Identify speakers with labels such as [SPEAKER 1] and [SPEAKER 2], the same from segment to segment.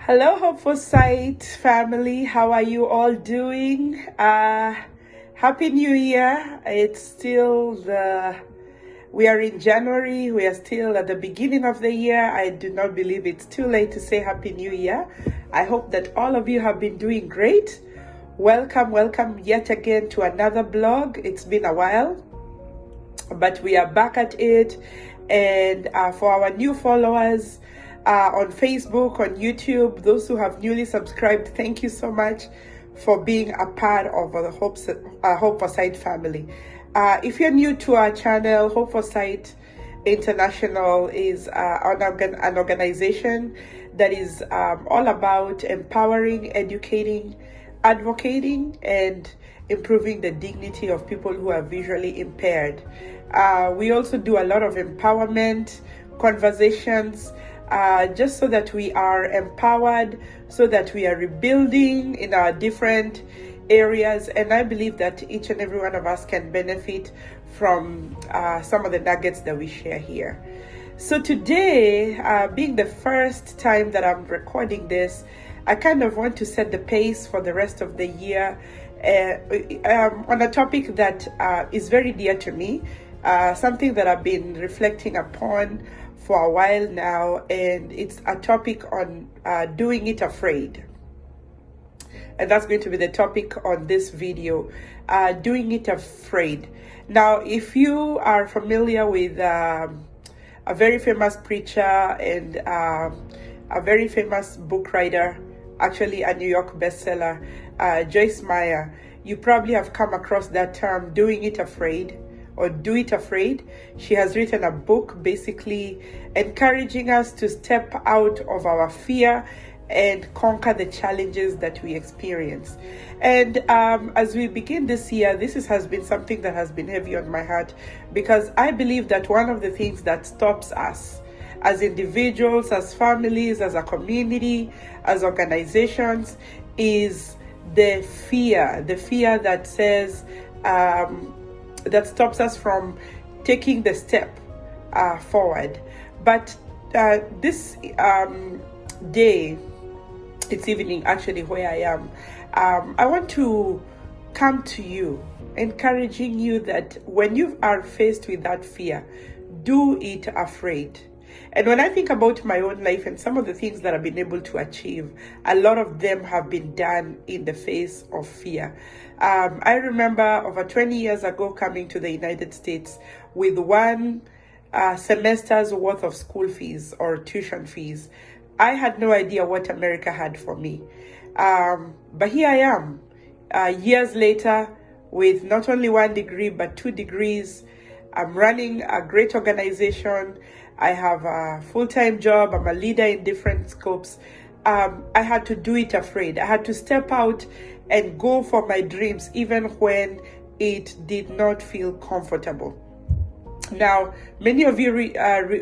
[SPEAKER 1] Hello, Hopeful Sight family. How are you all doing? Happy New Year. We are in January. We are still at the beginning of the year. I do not believe it's too late to say Happy New Year. I hope that all of you have been doing great. Welcome yet again to another blog. It's been a while, but we are back at it. And for our new followers, on Facebook, on YouTube, those who have newly subscribed, thank you so much for being a part of the Hope for Sight family. If you're new to our channel, Hope for Sight International is an organization that is all about empowering, educating, advocating, and improving the dignity of people who are visually impaired. We also do a lot of empowerment conversations, just so that we are empowered, so that we are rebuilding in our different areas. And I believe that each and every one of us can benefit from some of the nuggets that we share here. So today, being the first time that I'm recording this, I kind of want to set the pace for the rest of the year on a topic that is very dear to me, something that I've been reflecting upon for a while now, and it's a topic on doing it afraid. And that's going to be the topic on this video, doing it afraid. Now, if you are familiar with a very famous preacher and a very famous book writer, actually a New York bestseller, Joyce Meyer, you probably have come across that term, doing it afraid, or do it afraid. She has written a book basically encouraging us to step out of our fear and conquer the challenges that we experience. And as we begin this year, has been something that has been heavy on my heart, because I believe that one of the things that stops us as individuals, as families, as a community, as organizations, is the fear that says, that stops us from taking the step forward. But this day, it's evening actually where I am, I want to come to you, encouraging you that when you are faced with that fear, do it afraid. And when I think about my own life and some of the things that I've been able to achieve, a lot of them have been done in the face of fear. I remember over 20 years ago coming to the United States with one semester's worth of school fees or tuition fees. I had no idea what America had for me. But here I am, years later, with not only one degree, but 2 degrees. I'm running a great organization. I have a full-time job. I'm a leader in different scopes. I had to do it afraid. I had to step out and go for my dreams, even when it did not feel comfortable. Now, many of you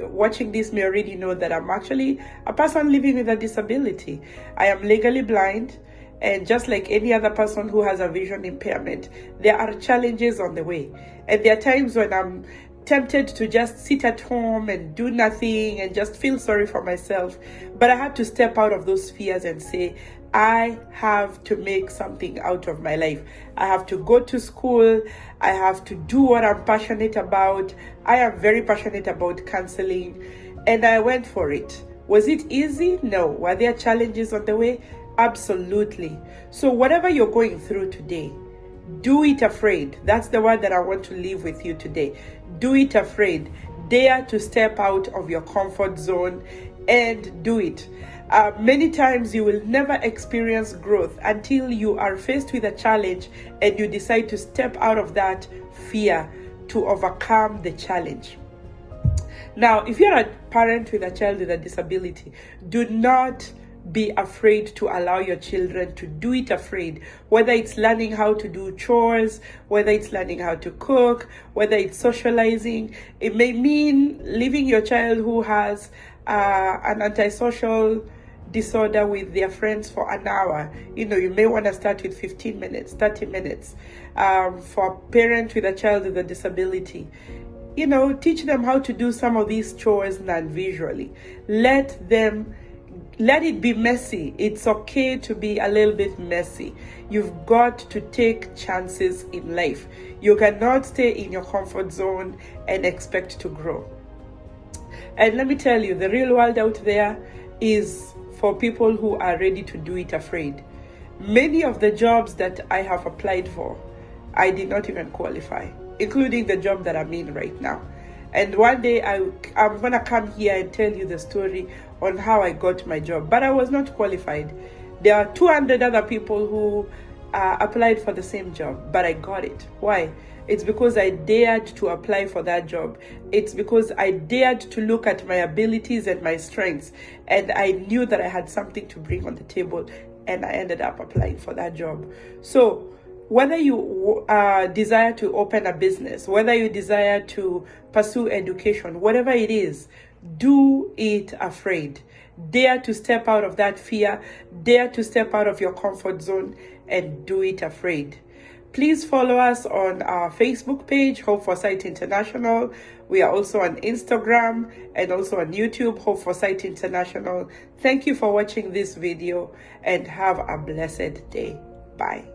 [SPEAKER 1] watching this may already know that I'm actually a person living with a disability. I am legally blind, and just like any other person who has a vision impairment, there are challenges on the way. And there are times when I'm tempted to just sit at home and do nothing and just feel sorry for myself. But I had to step out of those fears and say, I have to make something out of my life. I have to go to school. I have to do what I'm passionate about. I am very passionate about counseling, and I went for it. Was it easy? No. Were there challenges on the way? Absolutely. So whatever you're going through today, do it afraid. That's the word that I want to leave with you today. Do it afraid. Dare to step out of your comfort zone and do it. Many times you will never experience growth until you are faced with a challenge and you decide to step out of that fear to overcome the challenge. Now, if you're a parent with a child with a disability, do not be afraid to allow your children to do it afraid, whether it's learning how to do chores, whether it's learning how to cook, whether it's socializing. It may mean leaving your child who has an antisocial disorder with their friends for an hour. You may want to start with 15 minutes, 30 minutes. For a parent with a child with a disability, teach them how to do some of these chores non-visually. Let them let it be messy. It's okay to be a little bit messy. You've got to take chances in life. You cannot stay in your comfort zone and expect to grow. And let me tell you, the real world out there is for people who are ready to do it afraid. Many of the jobs that I have applied for, I did not even qualify, including the job that I'm in right now. And one day I'm going to come here and tell you the story on how I got my job. But I was not qualified. There are 200 other people who applied for the same job, but I got it. Why? It's because I dared to apply for that job. It's because I dared to look at my abilities and my strengths. And I knew that I had something to bring on the table. And I ended up applying for that job. So whether you desire to open a business, whether you desire to pursue education, whatever it is, do it afraid. Dare to step out of that fear. Dare to step out of your comfort zone and do it afraid. Please follow us on our Facebook page, Hope for Sight International. We are also on Instagram and also on YouTube, Hope for Sight International. Thank you for watching this video and have a blessed day. Bye.